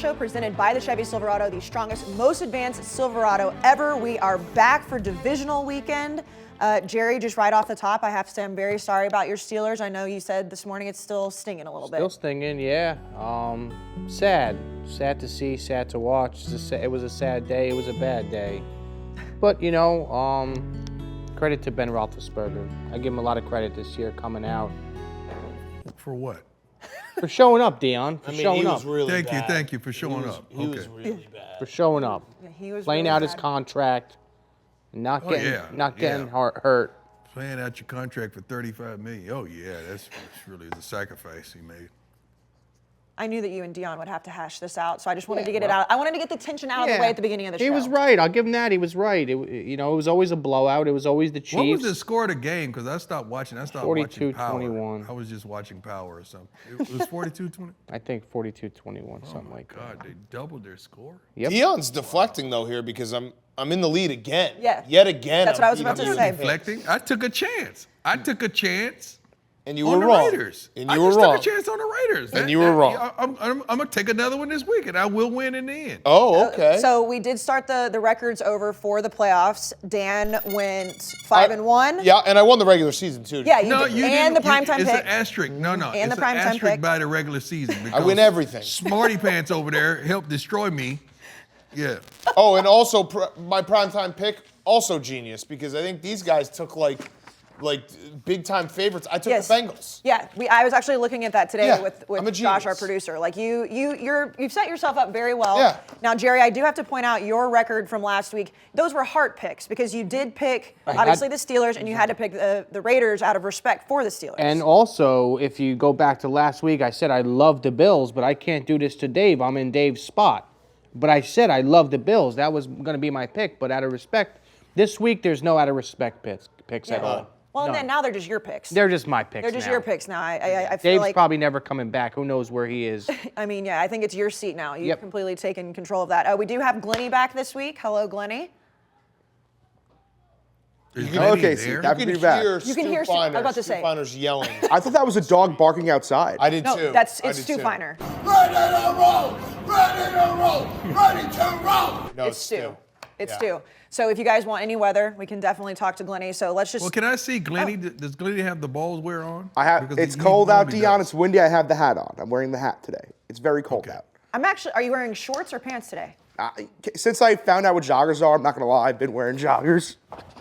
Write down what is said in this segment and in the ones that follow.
show presented by the Chevy Silverado, the strongest, most advanced Silverado ever. We are back for divisional weekend. Jerry, just right off the top, I have to say I'm very sorry about your Steelers. I know you said this morning it's still stinging a little bit. Still stinging, yeah. Sad. Sad to see, sad to watch. It was a sad day. It was a bad day. But, credit to Ben Roethlisberger. I give him a lot of credit this year coming out. For what? For showing up, Deion. For showing he up. was really bad. Thank you for showing up. He was really bad. For showing up. Yeah, he was playing really out his bad. contract. Not getting hurt. Playing out your contract for $35 million. Oh yeah, that's really the sacrifice he made. I knew that you and Deion would have to hash this out, so I just wanted to get it out. I wanted to get the tension out of the way at the beginning of the show. He was right. I'll give him that. He was right. It was always a blowout. It was always the Chiefs. What was the score of the game? Because I stopped watching. I stopped watching Power. 42-21. I was just watching Power or something. It was 42-20? I think 42-21, something like that. Oh, my God, they doubled their score? Yep. Deion's deflecting, though, here because I'm in the lead again. Yeah. Yet again. That's what I was about to say. Deflecting? I took a chance. And you on were the wrong. Raiders. And I you were just wrong. took a chance on the Raiders. And you were wrong. I'm going to take another one this week, and I will win in the end. Oh, okay. So we did start the records over for the playoffs. Dan went 5-1. Yeah, and I won the regular season, too. Yeah, you No, did. you And didn't. the primetime It's pick. an asterisk. No. And It's the an primetime asterisk pick. by the regular season. I win everything. Smarty Pants over there helped destroy me. Yeah. Oh, and also my primetime pick, also genius, because I think these guys took like big time favorites. I took the Bengals. Yeah, I was actually looking at that today Yeah, with I'm a Josh, our genius. producer. Like you've set yourself up very well. Yeah. Now, Jerry, I do have to point out your record from last week. Those were heart picks because you did pick obviously the Steelers and you had to pick the Raiders out of respect for the Steelers. And also, if you go back to last week, I said I love the Bills, but I can't do this to Dave. I'm in Dave's spot. But I said I love the Bills. That was going to be my pick, but out of respect, this week there's no out of respect picks at all. Well, and None. then now they're just your picks. They're just my picks. They're just now. your picks now. I feel Dave's like probably never coming back. Who knows where he is? I mean, yeah, I think it's your seat now. You've Yep. completely taken control of that. We do have Glenny back this week. Hello, Glenny. Okay, so happy to be back. You can hear Stu- I was about to say. Stu Feiner's yelling. I thought that was a dog barking outside. I did No, too. it's Stu Feiner. Ready to roll! Ready to roll! Ready to roll! No, It's Stu. It's Yeah. Stu. So if you guys want any weather, we can definitely talk to Glenny. So let's just. Well, can I see Glenny? Does Glenny have the balls wear on? I have. Because It's he cold out, normally Deion. does. It's windy. I have the hat on. I'm wearing the hat today. It's very cold out. I'm actually. Are you wearing shorts or pants today? Since I found out what joggers are, I'm not gonna lie. I've been wearing joggers.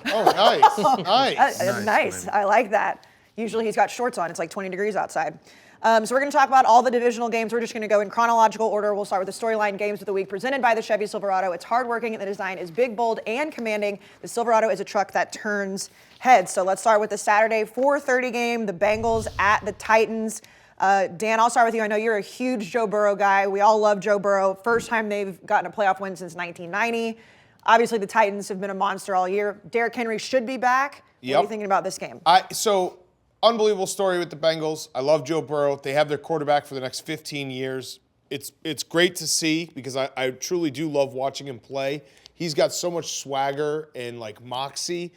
Oh, nice. Nice. Nice. Glenny. I like that. Usually he's got shorts on. It's like 20 degrees outside. So we're going to talk about all the divisional games. We're just going to go in chronological order. We'll start with the storyline games of the week presented by the Chevy Silverado. It's hardworking and the design is big, bold, and commanding. The Silverado is a truck that turns heads. So let's start with the Saturday 4:30 game, the Bengals at the Titans. Dan, I'll start with you. I know you're a huge Joe Burrow guy. We all love Joe Burrow. First time they've gotten a playoff win since 1990. Obviously, the Titans have been a monster all year. Derrick Henry should be back. What are you thinking about this game? So, unbelievable story with the Bengals. I love Joe Burrow. They have their quarterback for the next 15 years. It's great to see because I truly do love watching him play. He's got so much swagger and like moxie.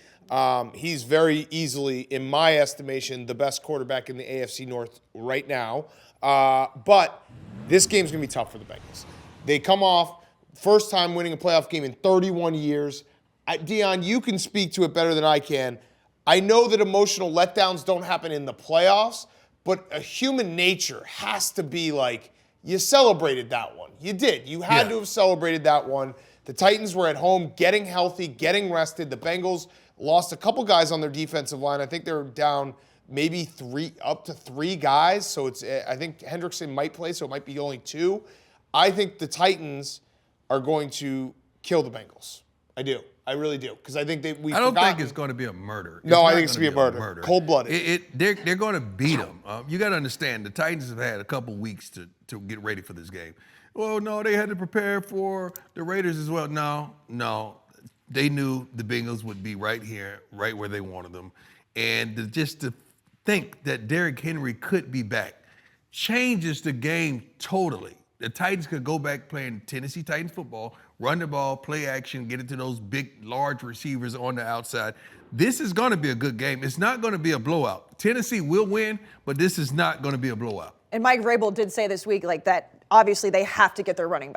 He's very easily, in my estimation, the best quarterback in the AFC North right now. But this game's going to be tough for the Bengals. They come off first time winning a playoff game in 31 years. Deion, you can speak to it better than I can. I know that emotional letdowns don't happen in the playoffs, but a human nature has to be like, you celebrated that one. You did. You had to have celebrated that one. The Titans were at home, getting healthy, getting rested. The Bengals lost a couple guys on their defensive line. I think they were down maybe up to three guys. So I think Hendrickson might play, so it might be only two. I think the Titans are going to kill the Bengals. I do. I really do. Because I think I don't think it's going to be a murder. No, I not think it's going to be a murder. Cold-blooded. They're going to beat them. You got to understand, the Titans have had a couple weeks to get ready for this game. Well, no, they had to prepare for the Raiders as well. No. They knew the Bengals would be right here, right where they wanted them. And just to think that Derrick Henry could be back changes the game totally. The Titans could go back playing Tennessee Titans football, run the ball, play action, get it to those big, large receivers on the outside. This is going to be a good game. It's not going to be a blowout. Tennessee will win, but this is not going to be a blowout. And Mike Vrabel did say this week like that. Obviously, they have to get their running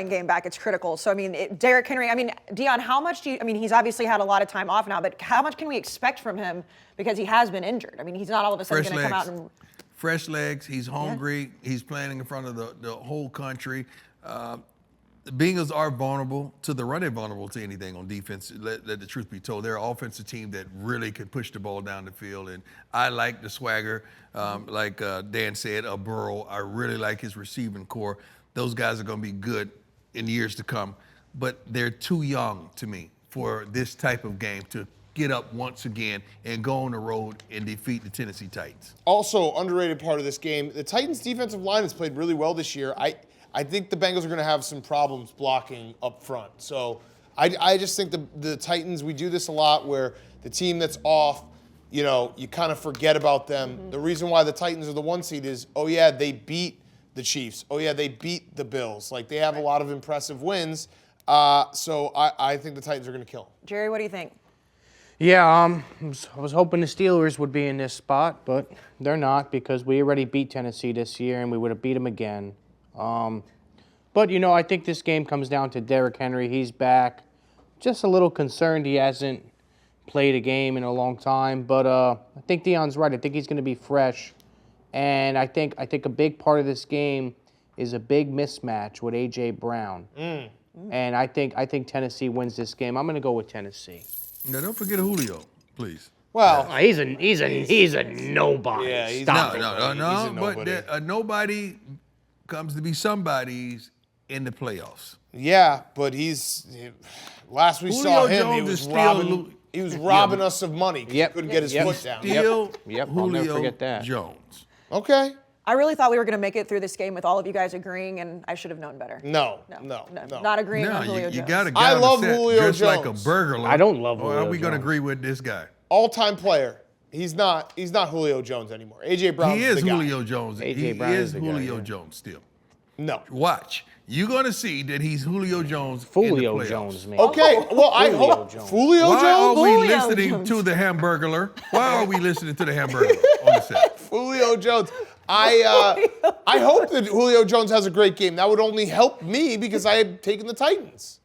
game back. It's critical. So I mean, Derrick Henry. I mean, Deion, how much do you? I mean, he's obviously had a lot of time off now, but how much can we expect from him because he has been injured? I mean, he's not all of a sudden going to come out and. Fresh legs. He's hungry. Yeah. He's playing in front of the whole country. The Bengals are vulnerable to the run. They're vulnerable to anything on defense. Let the truth be told. They're an offensive team that really can push the ball down the field. And I like the swagger. Like Dan said, a Burrow. I really like his receiving core. Those guys are going to be good in years to come. But they're too young to me for this type of game to get up once again and go on the road and defeat the Tennessee Titans. Also, underrated part of this game, the Titans' defensive line has played really well this year. I think the Bengals are going to have some problems blocking up front. So I just think the Titans, we do this a lot where the team that's off, you kind of forget about them. Mm-hmm. The reason why the Titans are the 1 seed is, oh, yeah, they beat the Chiefs. Oh, yeah, they beat the Bills. Like, they have a lot of impressive wins. So I think the Titans are going to kill them. Jerry, what do you think? Yeah, I was hoping the Steelers would be in this spot, but they're not because we already beat Tennessee this year and we would have beat them again. But, I think this game comes down to Derrick Henry. He's back. Just a little concerned he hasn't played a game in a long time. But I think Deion's right. I think he's going to be fresh. And I think a big part of this game is a big mismatch with A.J. Brown. And I think Tennessee wins this game. I'm going to go with Tennessee. Now, don't forget Julio, please. Well, he's a nobody. Yeah, he's no. But nobody comes to be somebody's in the playoffs. Yeah, but last we saw him, he was robbing us of money because he couldn't get his foot down. Yep, I'll never forget that. Jones. Okay. I really thought we were going to make it through this game with all of you guys agreeing, and I should have known better. No. Not agreeing on Julio Jones. You got a I guy love on the set Julio dressed like a Jones. burglar. I don't love Julio Are we going to Jones. agree with this guy? All-time player. He's not Julio Jones anymore. A.J. Brown He is is the guy. Julio Jones. A.J. He Brown is is the guy, Julio yeah. Jones still. No. Watch. You're going to see that he's Julio Jones Fulio in the playoffs. Jones, man. Okay, well, I Julio hope Jones. Julio Why are Jones? we Julio listening Jones. to the Hamburglar? Why are we listening to the Hamburglar on the set? Julio Jones. I hope that Julio Jones has a great game. That would only help me because I had taken the Titans.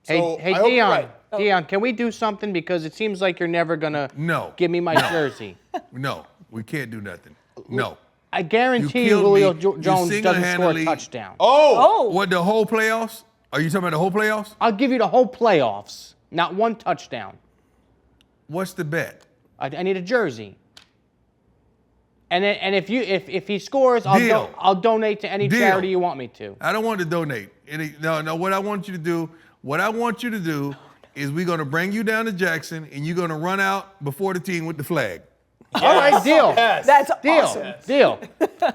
So Hey, I hope you're Deion. right. Deion, can we do something? Because it seems like you're never going to No. give me my jersey. No, we can't do nothing. No. I guarantee You killed Julio me. You Jones doesn't score a single-handedly- touchdown. Oh, What, the whole playoffs? Are you talking about the whole playoffs? I'll give you the whole playoffs, not one touchdown. What's the bet? I need a jersey. And if he scores, Deal. I'll donate to any Deal. charity you want me to. I don't want to donate. No, what I want you to do is we're going to bring you down to Jackson and you're going to run out before the team with the flag. All right, deal. yes. That's Deal. awesome. Deal.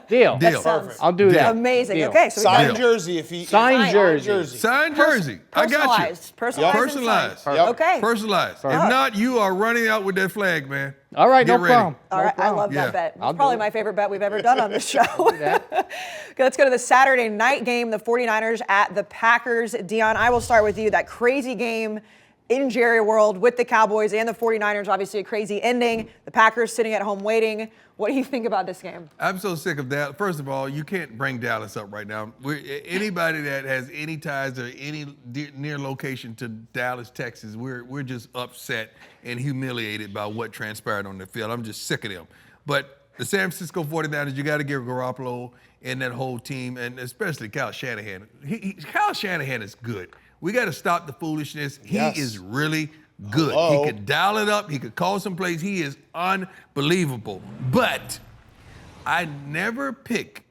Deal. Perfect. I'll do that. Amazing. Deal. Okay, so we Signed got jersey if he Signed jersey. Signed jersey. I got you. Personalized. Personalized. and signed. Yep. Okay. Personalized. If not, you are running out with that flag, man. All right, Get no ready. problem. All right, I love Yeah. that bet. I'll It's probably do it. my favorite bet we've ever done on this show. that. Okay, let's go to the Saturday night game, the 49ers at the Packers. Deion, I will start with you. That crazy game in Jerry World with the Cowboys and the 49ers, obviously a crazy ending. The Packers sitting at home waiting. What do you think about this game? I'm so sick of that. First of all, you can't bring Dallas up right now. Anybody that has any ties or any near location to Dallas, Texas, we're just upset and humiliated by what transpired on the field. I'm just sick of them. But the San Francisco 49ers, you got to give Garoppolo and that whole team, and especially Kyle Shanahan. Kyle Shanahan is good. We got to stop the foolishness. Yes. He is really good. Hello. He could dial it up. He could call some plays. He is unbelievable. But I never pick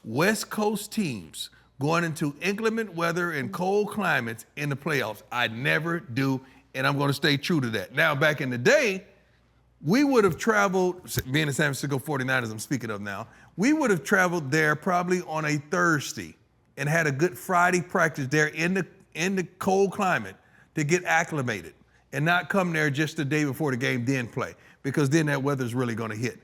West Coast teams going into inclement weather and cold climates in the playoffs. I never do, and I'm going to stay true to that. Now, back in the day, we would have traveled, being the San Francisco 49ers I'm speaking of now, we would have traveled there probably on a Thursday and had a good Friday practice there in the cold climate to get acclimated and not come there just the day before the game, then play, because then that weather's really going to hit.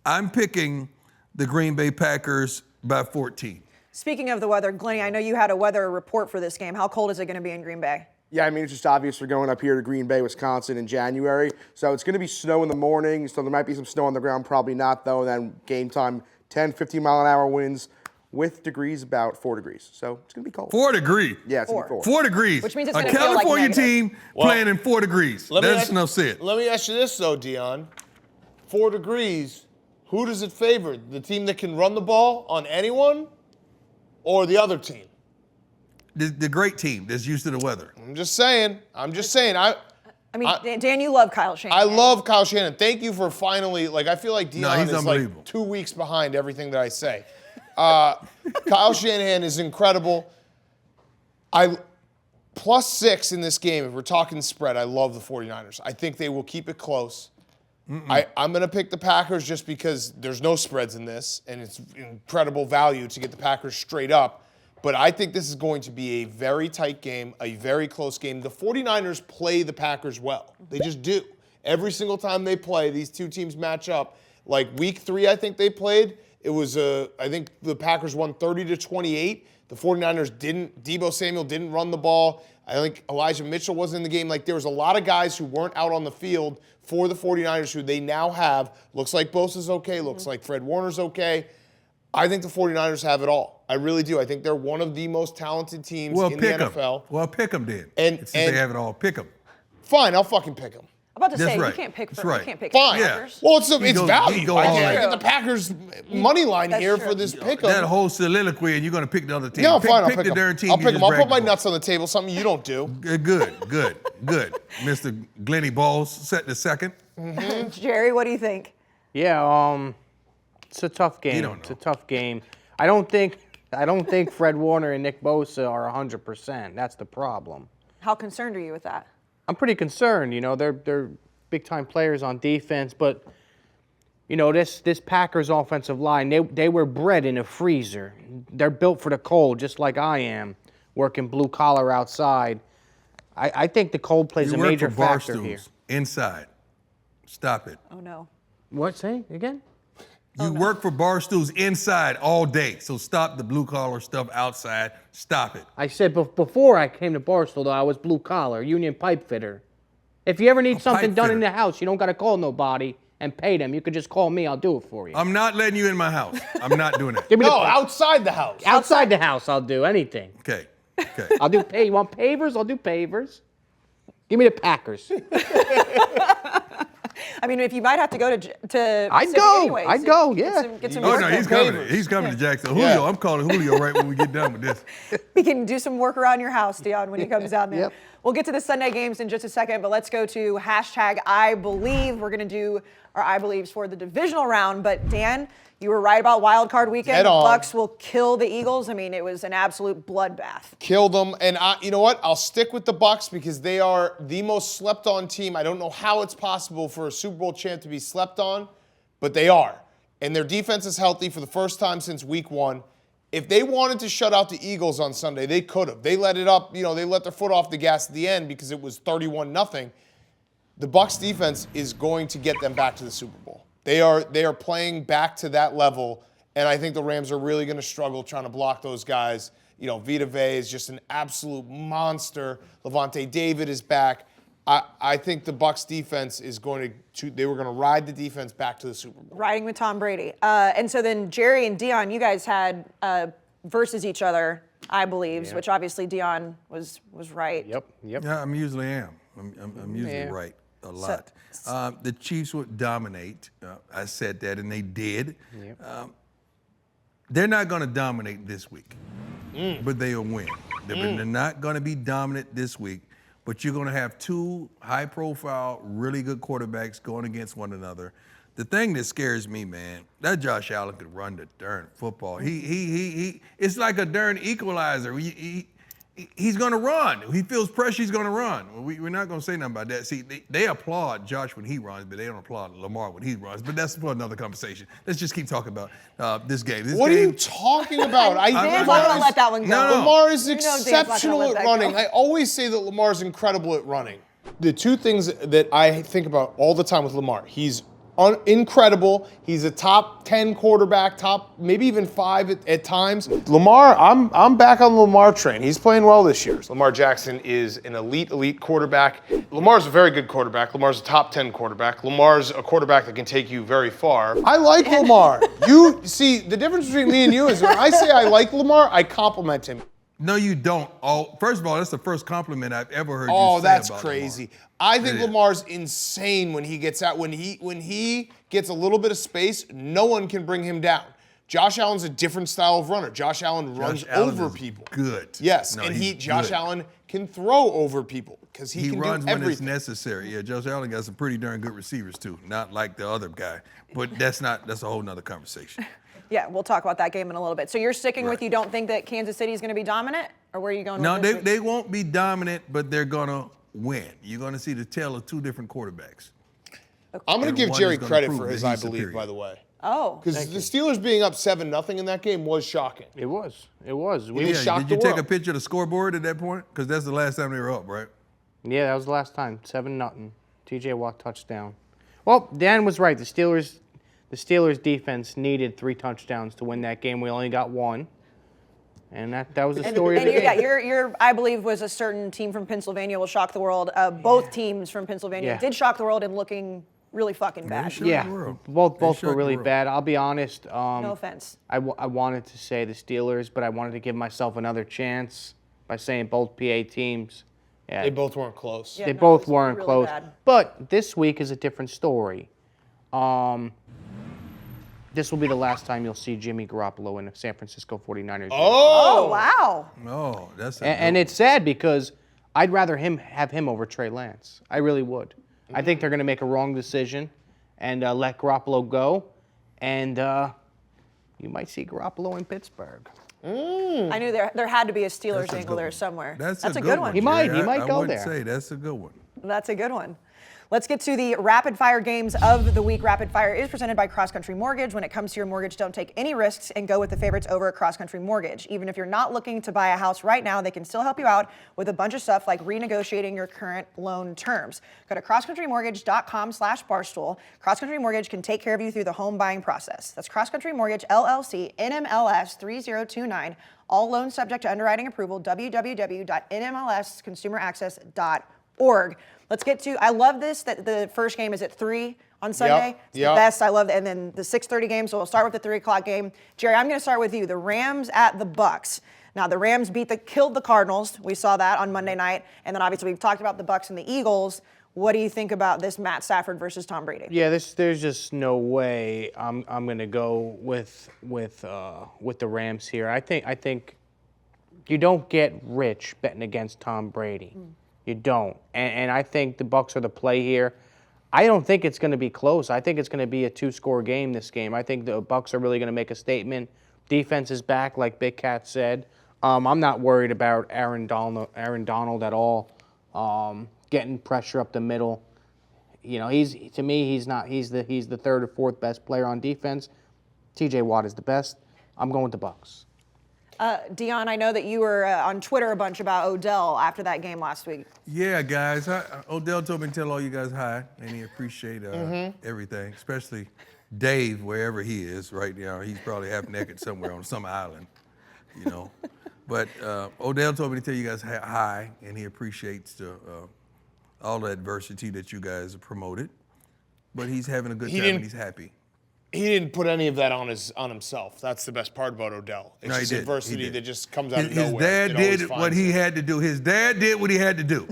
I'm picking the Green Bay Packers by 14. Speaking of the weather, Glennie, I know you had a weather report for this game. How cold is it going to be in Green Bay? Yeah, I mean, it's just obvious we're going up here to Green Bay, Wisconsin in January. So it's going to be snow in the morning. So there might be some snow on the ground, probably not, though. And then game time, 10, 15-mile-an-hour winds with degrees about 4 degrees. So it's going to be cold. 4 degrees. Yeah, it's going to be 4. 4 degrees. Which means it's a gonna feel like California negative. team playing in 4 degrees. That's enough said. Let me ask you this, though, Deion. 4 degrees, who does it favor? The team that can run the ball on anyone or the other team? The great team that's used to the weather. I'm just saying. I mean, Dan, you love Kyle Shanahan. I love Kyle Shanahan. Thank you for finally, I feel like Deion he's is unbelievable. 2 weeks behind everything that I say. Kyle Shanahan is incredible. +6 in this game, if we're talking spread, I love the 49ers. I think they will keep it close. I'm going to pick the Packers just because there's no spreads in this, and it's incredible value to get the Packers straight up. But I think this is going to be a very tight game, a very close game. The 49ers play the Packers well. They just do. Every single time they play, these two teams match up. Like week 3, I think they played. It was, I think the Packers won 30-28. The 49ers didn't, Deebo Samuel didn't run the ball. I think Elijah Mitchell wasn't in the game. Like there was a lot of guys who weren't out on the field for the 49ers who they now have. Looks like Bosa's okay. Looks like Fred Warner's okay. I think the 49ers have it all. I really do. I think they're one of the most talented teams in the NFL. Well, pick them then. And since they have it all, pick them. Fine, I'll fucking pick them. I'm about to That's say right. you can't pick That's for right. you can't pick Fine. the Packers. Well, it's go- value. you go I all can't in. get the Packers money line That's here true. for this pick 'em. That whole soliloquy, and you're going to pick the other team. Yeah, fine. I'll pick pick the 'em. darn team. I'll you pick them. just I'll put my bragged nuts on the table. Something you don't do. about. Good. Mr. Glenny Balls set the second. Jerry, what do you think? Yeah, it's a tough game. don't It's a know. tough game. I don't think Fred Warner and Nick Bosa are 100%. That's the problem. How concerned are you with that? I'm pretty concerned. You know, they're big time players on defense, but you know this Packers offensive line. They were bred in a freezer. They're built for the cold, just like I am, working blue collar outside. I think the cold plays You a work major for factor Barstools here. inside. Stop it. Oh no. What? Say again? You work for Barstools inside all day, so stop the blue collar stuff outside. Stop it. I said before I came to Barstool, though, I was blue collar, union pipe fitter. If you ever need something pipe done in fitter. the house, you don't got to call nobody and pay them. You could just call me. I'll do it for you. I'm not letting you in my house. I'm not doing that. Give me No, the outside the house. outside the house. I'll do anything. Okay. I'll do pay. You want pavers? I'll do pavers. Give me the Packers. I mean, if you might have to go to I'd Pacific go. anyways, I'd go, yeah. Get some Oh work no, done. he's coming. He's coming to Jackson. Julio, Yeah. I'm calling Julio right when we get done with this. We can do some work around your house, Deion, when he comes down there. Yep. We'll get to the Sunday games in just a second, but let's go to #IBelieve. We're going to do our I Believes for the divisional round. But Dan, you were right about Wild Card Weekend. Head The on. Bucks will kill the Eagles. I mean, it was an absolute bloodbath. Killed them. And you know what? I'll stick with the Bucks because they are the most slept-on team. I don't know how it's possible for a Super Bowl champ to be slept on, but they are. And their defense is healthy for the first time since week 1. If they wanted to shut out the Eagles on Sunday, they could have. They let it up. You know, they let their foot off the gas at the end because it was 31-0. The Bucks defense is going to get them back to the Super Bowl. They are playing back to that level, and I think the Rams are really going to struggle trying to block those guys. You know, Vita Vea is just an absolute monster. Levante David is back. I think the Bucks defense is going they were going to ride the defense back to the Super Bowl. Riding with Tom Brady. And so then Jerry and Deion, you guys had versus each other, I Believes, which obviously Deion was right. Yep. Yeah, I'm usually I'm usually right a lot. The Chiefs would dominate. I said that, and they did. Yep. They're not going to dominate this week, but they'll win. They're not going to be dominant this week, but you're going to have 2 high-profile, really good quarterbacks going against one another. The thing that scares me, man, that Josh Allen could run the darn football. He it's like a darn equalizer. He's going to run. He feels pressure, he's going to run. We're not going to say nothing about that. See, they applaud Josh when he runs, but they don't applaud Lamar when he runs. But that's for another conversation. Let's just keep talking about this game. What are you talking about? Dan's not going to let that one go. No, no. Lamar is You know Dan's not gonna exceptional let at that running. go. I always say that Lamar's incredible at running. The 2 things that I think about all the time with Lamar, he's incredible. He's a top 10 quarterback, maybe even 5 at times. Lamar, I'm back on the Lamar train. He's playing well this year. Lamar Jackson is an elite quarterback. Lamar's a very good quarterback. Lamar's a top 10 quarterback. Lamar's a quarterback that can take you very far. I like Lamar. You see, the difference between me and you is when I say I like Lamar, I compliment him. No, you don't. First of all, that's the first compliment I've ever heard you say Oh, that's about crazy. Lamar. I think Lamar's insane when he gets out. When he gets a little bit of space, no one can bring him down. Josh Allen's a different style of runner. Josh Allen runs over people. Good. Yes, No, and he's Josh good. Allen can throw over people because he can runs do everything. when it's necessary. Yeah, Josh Allen got some pretty darn good receivers too. Not like the other guy, but that's a whole nother conversation. Yeah, we'll talk about that game in a little bit. So you're sticking with you don't think that Kansas City is going to be dominant, or where are you going No, with this? they won't be dominant, but they're gonna win. You're gonna see the tale of two different quarterbacks. I'm going to give one Jerry is gonna credit prove for his, that I he's believe, superior. by the way. Oh. Because the Steelers being up 7-0 in that game was shocking. It was. It was. It shocked Did you the take a world. picture of the scoreboard at that point? Because that's the last time they were up, right? Yeah, that was the last time. 7-0. TJ Watt touchdown. Well, Dan was right. The Steelers defense needed 3 touchdowns to win that game. We only got 1. And that was the story of the game. Yeah, your I believe was a certain team from Pennsylvania will shock the world. Both teams from Pennsylvania did shock the world in looking really fucking bad. Sure Yeah, they were. both They were shocked really the world. bad. I'll be honest. No offense. I wanted to say the Steelers, but I wanted to give myself another chance by saying both PA teams. Yeah, They both weren't close. Yeah, they no, it both was weren't really close. bad. But this week is a different story. This will be the last time you'll see Jimmy Garoppolo in a San Francisco 49ers. Oh, wow. No, that's And it's sad because I'd rather have him over Trey Lance. I really would. I think they're going to make a wrong decision and let Garoppolo go. And you might see Garoppolo in Pittsburgh. I knew there had to be a Steelers That's a angle good there one. somewhere. That's a good one. He might Jerry. I go would there. say that's a good one. That's a good one. Let's get to the rapid fire games of the week. Rapid fire is presented by Cross Country Mortgage. When it comes to your mortgage, don't take any risks and go with the favorites over at Cross Country Mortgage. Even if you're not looking to buy a house right now, they can still help you out with a bunch of stuff like renegotiating your current loan terms. Go to crosscountrymortgage.com/barstool. Cross Country Mortgage can take care of you through the home buying process. That's Cross Country Mortgage, LLC, NMLS 3029. All loans subject to underwriting approval, www.nmlsconsumeraccess.org. Let's get to, I love this, that the first game is at 3 on Sunday. It's the best, I love that. And then the 6:30 game, so we'll start with the 3 o'clock game. Jerry, I'm going to start with you. The Rams at the Bucks. Now, the Rams killed the Cardinals. We saw that on Monday night. And then obviously we've talked about the Bucks and the Eagles. What do you think about this Matt Stafford versus Tom Brady? Yeah, there's just no way I'm going to go with the Rams here. I think you don't get rich betting against Tom Brady. You don't. And I think the Bucs are the play here. I don't think it's going to be close. I think it's going to be a 2-score game this game. I think the Bucs are really going to make a statement. Defense is back, like Big Cat said. I'm not worried about Aaron Donald at all. Getting pressure up the middle. You know, he's the 3rd or 4th best player on defense. TJ Watt is the best. I'm going with the Bucs. Deion, I know that you were on Twitter a bunch about Odell after that game last week. Yeah, guys. Odell told me to tell all you guys hi, and he appreciate everything, especially Dave, wherever he is right now. He's probably half naked somewhere on some island, you know. But Odell told me to tell you guys hi, and he appreciates all the adversity that you guys have promoted. But he's having a good time and he's happy. He didn't put any of that on himself. That's the best part about Odell. It's No, he just did. adversity He did. that just comes out of His nowhere. dad did what he had to do. His dad did what he had to do.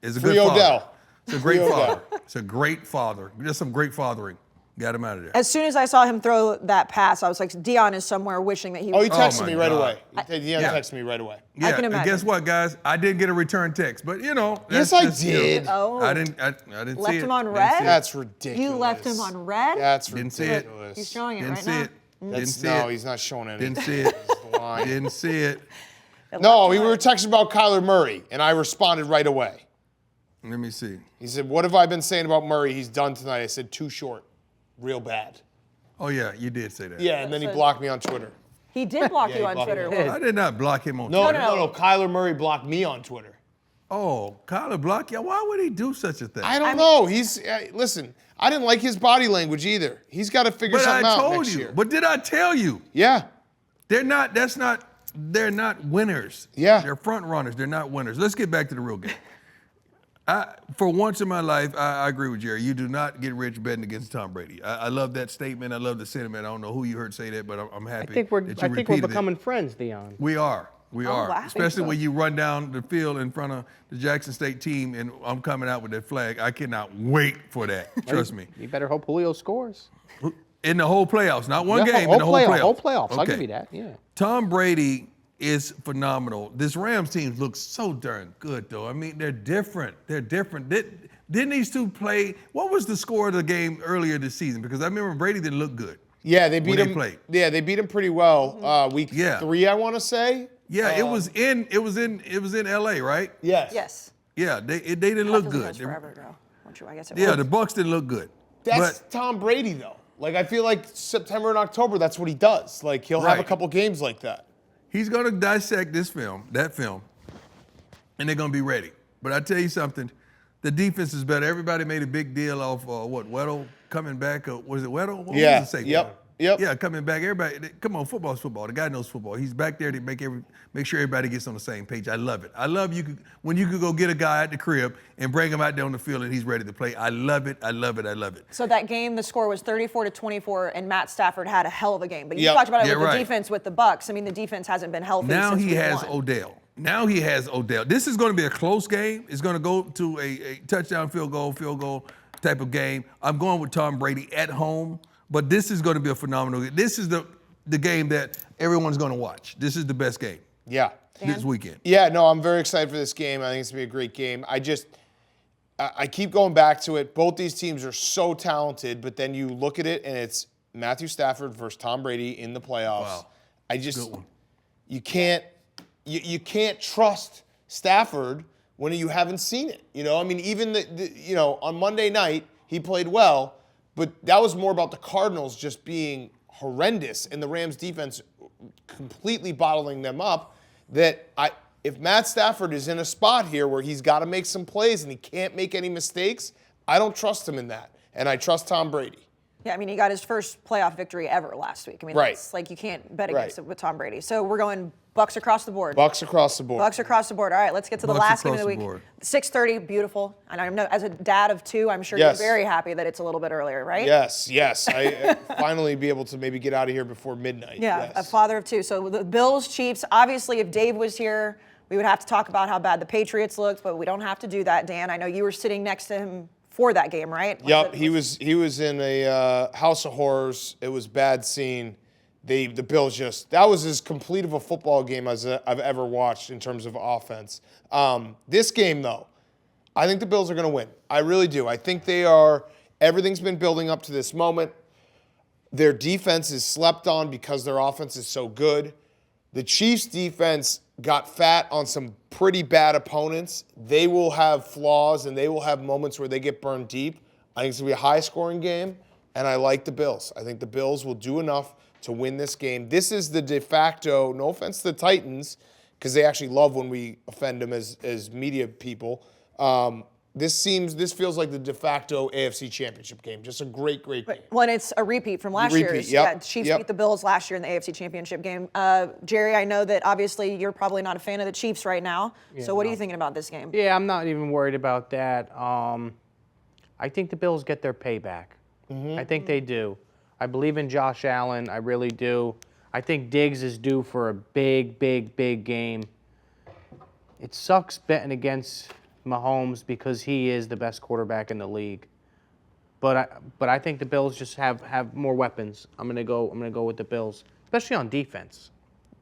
It's a Free good father. Odell. It's a great Free father. Odell. It's a great father. Just some great fathering. Got him out of there. As soon as I saw him throw that pass, I was like, Deion is somewhere wishing that he Oh, was. he texted my me right God. away. Deion texted me right away. Yeah, I can and imagine. guess what, guys? I didn't get a return text, but you know. Yes, that's I just, did. Oh. I didn't see Left it. him on Didn't red? see it. That's ridiculous. You left him on red? That's Didn't see it. ridiculous. He's showing it Didn't right see now. it. Didn't see No, it. he's not showing anything. Didn't see it. He's lying. Didn't see it. No, we were texting about Kyler Murray, and I responded right away. Let me see. He said, "What have I been saying about Murray? He's done tonight." I said, "Too short, real bad." Oh yeah, you did say that. Yeah, and then he blocked me on Twitter. He did block Yeah, you he on blocked Twitter. me. I did not block him on No, Twitter. no, Kyler Murray blocked me on Twitter. Oh, Kyler Block, yeah. Why would he do such a thing? I don't know. Listen, I didn't like his body language either. He's got to figure But something I out told next you. year. But did I tell you? Yeah. They're not winners. Yeah. They're front runners. They're not winners. Let's get back to the real game. For once in my life, I agree with Jerry. You do not get rich betting against Tom Brady. I love that statement. I love the sentiment. I don't know who you heard say that, but I'm happy. I think we're repeated becoming it. friends, Deion. We are. We are. wow. Especially when you run down the field in front of the Jackson State team and I'm coming out with that flag. I cannot wait for that. Trust me. You better hope Julio scores. In the whole playoffs, not one Yeah, game, in the whole playoffs. Whole playoffs. I'll Okay. give you that. Yeah. Tom Brady is phenomenal. This Rams team looks so darn good, though. I mean, they're different. They're different. Didn't these two play? What was the score of the game earlier this season? Because I remember Brady didn't look good. Yeah, they beat when him. they played. Yeah, they beat him pretty well. Week 3, I want to say. Yeah, it was in LA, right? Yes. Yes. Yeah, they didn't look Feels like it good. was forever ago. I guess it Yeah, was. the Bucks didn't look good. That's But Tom Brady, though. Like, I feel like September and October, that's what he does. Like, he'll have a Right. couple games like that. he's going to dissect that film, and they're going to be ready. But I tell you something, the defense is better. Everybody made a big deal off Weddle coming back. Was it Weddle? What Yeah. was the safety? Yep. Yeah, coming back. Everybody, come on, football's football. The guy knows football. He's back there to make sure everybody gets on the same page. I love it. I love when you could go get a guy at the crib and bring him out there on the field and he's ready to play. I love it. I love it. I love it. So that game, the score was 34-24, and Matt Stafford had a hell of a game. But you Yep. talked about it Yeah, with right. the defense with the Bucks. I mean, the defense hasn't been healthy Now since he week has one. Odell. Now he has Odell. This is going to be a close game. It's going to go to a touchdown, field goal type of game. I'm going with Tom Brady at home, but this is going to be a phenomenal game. This is the game that everyone's going to watch. This is the best game Yeah. this weekend. Yeah, no, I'm very excited for this game. I think it's going to be a great game. I keep going back to it. Both these teams are so talented, but then you look at it and it's Matthew Stafford versus Tom Brady in the playoffs. Wow. Good one. You can't trust Stafford when you haven't seen it. You know, I mean, even on Monday night he played well, but that was more about the Cardinals just being horrendous and the Rams defense completely bottling them up. If Matt Stafford is in a spot here where he's got to make some plays and he can't make any mistakes, I don't trust him in that. And I trust Tom Brady. Yeah, I mean, he got his first playoff victory ever last week. I mean, Right. it's like you can't bet against Right. it with Tom Brady. So we're going Bucks across the board. Bucks across the board. Bucks across the board. All right, let's get to the Bucks last game of across the the week. board. 6:30, beautiful. And I know as a dad of two, I'm sure Yes. you're very happy that it's a little bit earlier, right? Yes. I finally be able to maybe get out of here before midnight. Yeah, Yes. a father of two. So the Bills, Chiefs, obviously if Dave was here, we would have to talk about how bad the Patriots looked, but we don't have to do that, Dan. I know you were sitting next to him for that game, right? Yep, he was in a house of horrors. It was bad scene. The Bills that was as complete of a football game as I've ever watched in terms of offense. This game, though, I think the Bills are going to win. I really do. I think they are. Everything's been building up to this moment. Their defense is slept on because their offense is so good. The Chiefs' defense got fat on some pretty bad opponents. They will have flaws and they will have moments where they get burned deep. I think it's going to be a high-scoring game, and I like the Bills. I think the Bills will do enough to win this game. This is the de facto, no offense to the Titans, because they actually love when we offend them as media people. This feels like the de facto AFC Championship game. Just a great game. Well, and it's a repeat from last year's. Yep, Yeah, Chiefs yep. beat the Bills last year in the AFC Championship game. Jerry, I know that obviously you're probably not a fan of the Chiefs right now. So what are you thinking about this game? Yeah, I'm not even worried about that. I think the Bills get their payback. I think they do. I believe in Josh Allen. I really do. I think Diggs is due for a big game. It sucks betting against Mahomes because he is the best quarterback in the league. But I think the Bills just have more weapons. I'm gonna go with the Bills, especially on defense.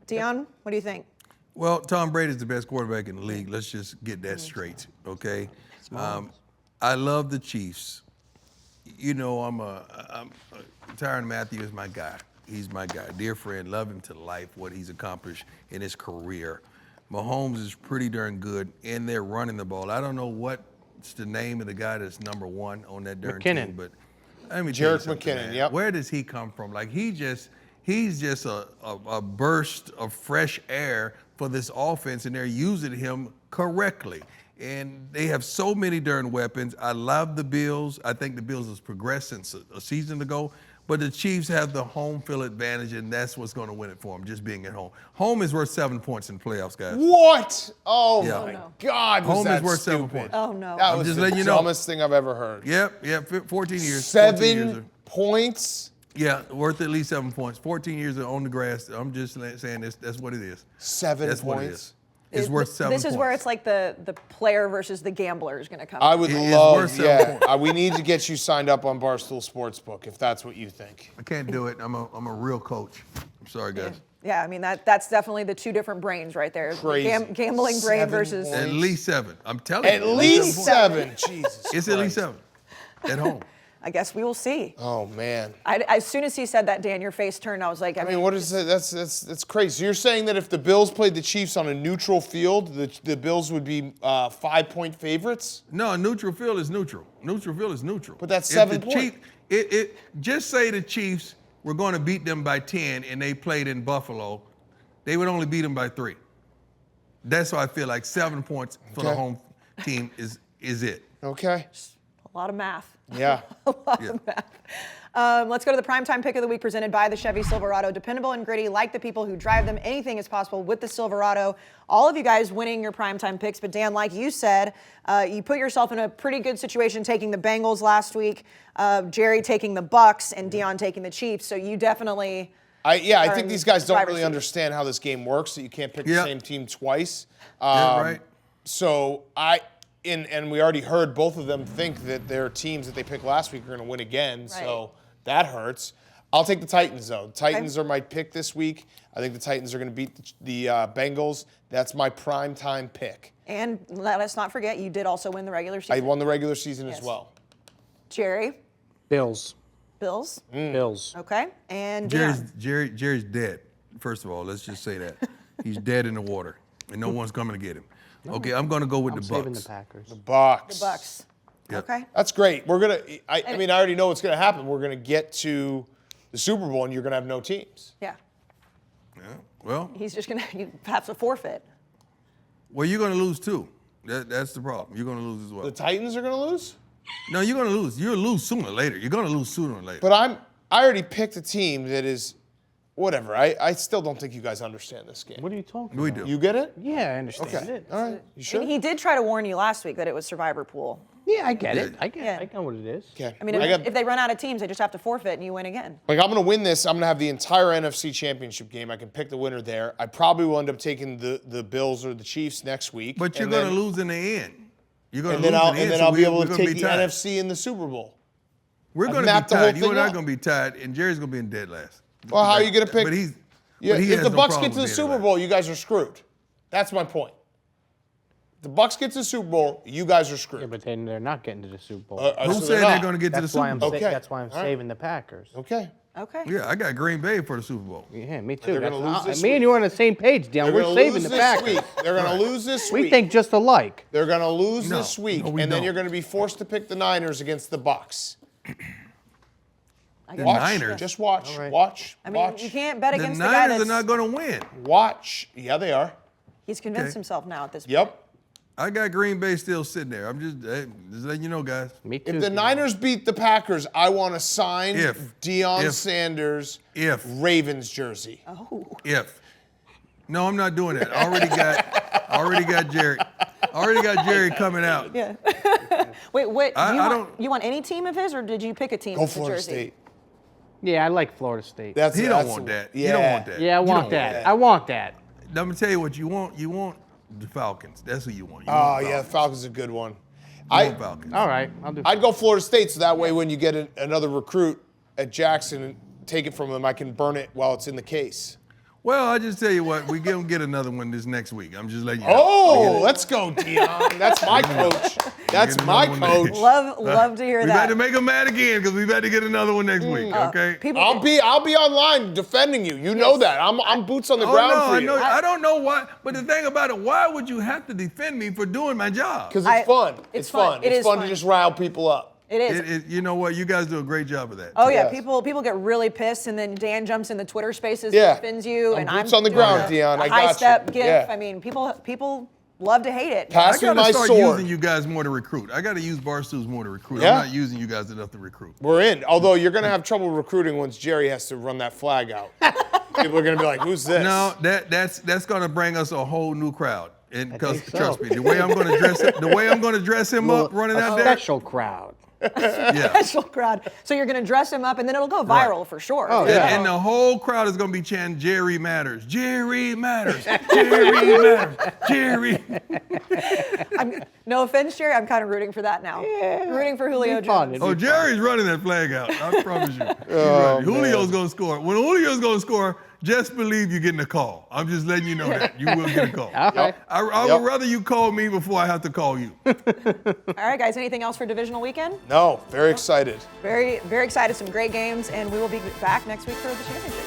Deion, what do you think? Well, Tom Brady's the best quarterback in the league. Let's just get that straight, okay? I love the Chiefs. You know, Tyrann Mathieu is my guy. He's my guy. Dear friend, love him to life, what he's accomplished in his career. Mahomes is pretty darn good, and they're running the ball. I don't know what's the name of the guy that's number one on that darn team, but let me tell you Jerick something, McKinnon, man. yep. Where does he come from? Like, he's just a burst of fresh air for this offense, and they're using him correctly. and they have so many darn weapons. I love the Bills. I think the Bills has progressed since a season ago. But the Chiefs have the home field advantage, and that's what's going to win it for them, just being at home. Home is worth 7 points in the playoffs, guys. What? Oh, Yeah. my no. God, was Home that is worth 7 stupid. points. Oh, no. That was just the letting you know. dumbest thing I've ever heard. Yep, 14 years. 14 years 7 points? Yeah, worth at least 7 points. 14 years on the grass. I'm just saying that's what it is. 7 That's what it points? is. It's worth 7 points. This is where it's like the player versus the gambler is going to come. I would It is love, worth 7 points. we need to get you signed up on Barstool Sportsbook if that's what you think. I can't do it. I'm a real coach. I'm sorry, guys. Yeah, I mean, that's definitely the two different brains right there. Crazy. Gambling brain 7 versus. points. At least 7. I'm telling At you. least 7 points. 7. Jesus It's at least Christ. 7 at home. I guess we will see. Oh, man. As soon as he said that, Dan, your face turned. I was like, I mean, what is that? That's crazy. So you're saying that if the Bills played the Chiefs on a neutral field, the Bills would be 5-point favorites? No, neutral field is neutral. Neutral field is neutral. But that's If 7 the points. Just say the Chiefs were going to beat them by 10 and they played in Buffalo, they would only beat them by 3. That's why I feel like 7 points for the Okay. home team is it. Okay. a lot of math. Yeah. A lot of math. Let's go to the primetime pick of the week presented by the Chevy Silverado. Dependable and gritty, like the people who drive them. Anything is possible with the Silverado. All of you guys winning your primetime picks. But Dan, like you said, you put yourself in a pretty good situation taking the Bengals last week, Jerry taking the Bucks, and Deion taking the Chiefs. So you definitely... I are think in these guys don't driver's really seat. understand how this game works, that you can't pick the Yeah. same team twice. Yeah, right. So and we already heard both of them think that their teams that they picked last week are going to win again. So that hurts. I'll take the Titans, though. The Titans are my pick this week. I think the Titans are going to beat the Bengals. That's my primetime pick. And let us not forget, you did also win the regular I season. won the regular season as Yes. well. Jerry, Bills. Bills, Bills. okay, and Deion. Jerry's dead. First of all, let's just say that. He's dead in the water, and no one's coming to get him. Okay, I'm going to go with I'm the saving Bucks. the Packers. Bucks. The Bucks. Yep. Okay. That's great. We're gonna. I mean, I already know what's gonna happen. We're gonna get to the Super Bowl, and you're gonna have no teams. Yeah. Yeah, well, He's just going to have to forfeit. you're going to lose too. That's the problem. You're going to lose as well. The Titans are gonna lose. No, you're going to lose. You'll lose sooner or later. You're going to lose sooner or later. But I already picked a team that is, whatever. I still don't think you guys understand this game. What are you talking We about? do. You get it? Yeah, I understand Okay. it. All right. You sure? And he did try to warn you last week that it was Survivor Pool. Yeah, I get it. Yeah. I know what it is. Okay. I mean, if they run out of teams, they just have to forfeit and you win again. Like, I'm going to win this. I'm going to have the entire NFC Championship game. I can pick the winner there. I probably will end up taking the Bills or the Chiefs next week. But you're and going to then- lose in the end. You're going And to then lose I'll in the end. and then so I'll be able we're to gonna take be the tied. NFC in the Super Bowl. We're I've going to be mapped the whole tied. You thing and I are out. going to be tied, and Jerry's going to be in dead last. Well, how are you going to pick? But he's. Yeah, but he if has the no Bucks problem get to the being Super last. Bowl, you guys are screwed. That's my point. If the Bucks get to the Super Bowl, you guys are screwed. Yeah, but then they're not getting to the Super Bowl. Who So said not. they're going to get to the that's why Super I'm Bowl? sa- Okay. that's why I'm All right. saving the Packers. Okay. Okay. Yeah, I got Green Bay for the Super Bowl. Yeah, me too. They're gonna That's- lose this me and week. you are on the same page, Deion. They're We're gonna saving lose the this Packers. week. They're going to lose this week. We think just alike. They're going to lose No. this week, No, we and then don't. you're going to be forced to pick the Niners against the Bucks. The Watch. Niners. Just watch. right. Watch. I mean, watch. you can't bet The against the guy Niners that's... are not going to win. Watch. Yeah, they are. He's convinced Okay. himself now at this point. Yep. I got Green Bay still sitting there. I'm just letting you know, guys. Me too. If the Niners beat the Packers, I want to sign Deion If. Sanders If. Ravens jersey. If. No, I'm not doing that. I already got Jerry. Already got Jerry coming out. Yeah. Wait, what? I you want any team of his, or did you pick a team Go with the Florida jersey? State. Yeah, I like Florida State. He don't want that. Yeah. You don't want that. yeah, I You want don't that. I want that. Let me tell you what you want. You want the Falcons. That's who you want. You Oh, want yeah, Falcons. Falcons is a good one. You want Falcons. All right, I'll do. I'd go Florida State, so that way when you get another recruit at Jackson and take it from them, I can burn it while it's in the case. Well, I just tell you what, we gonna get another one this next week. I'm just letting you know. Oh, let's go, Deion. That's my coach. That's Get my another one coach. Love to hear We that. about to make them mad again because we about to get another one next week. Okay. People, I'll be online defending you. You know that. I'm boots on the Oh ground no, for I you. know. I don't know why, but the thing about it, why would you have to defend me for doing my job? Because it's fun. it's fun. It It's is fun fun. to just rile people up. it is. You know what? You guys do a great job of that. Oh yeah, Yes. people get really pissed, and then Dan jumps in the Twitter Spaces Yeah. and defends you, I'm and boots I'm on the doing ground, a Deion. I high got you. step gif. Yeah. I mean, people love to hate it. Pass I me gotta my start sword. using you guys more to recruit. I gotta use Barstools more to recruit. Yeah. I'm not using you guys enough to recruit. We're in. Although you're going to have trouble recruiting once Jerry has to run that flag out. People are going to be like, who's this? No, that's gonna bring us a whole new crowd. And because think so. trust me, the way I'm gonna dress him up running out there. Special crowd. Yeah. Special crowd. So you're going to dress him up, and then it'll go viral for sure. Oh, And, yeah. and the whole crowd is gonna be chanting Jerry Matters. Jerry Matters. Jerry Matters. Jerry. No offense, Jerry. I'm kind of rooting for that now. Rooting for Julio Be fun. Jones. Oh, Jerry's running that flag out. I promise you. He's running. Julio's gonna score. When Julio's gonna score, just believe you're getting a call. I'm just letting you know that. You will get a call. All right. I would rather you call me before I have to call you. All right, guys. Anything else for divisional weekend? No, very excited. Very, very excited. Some great games, and we will be back next week for the championship.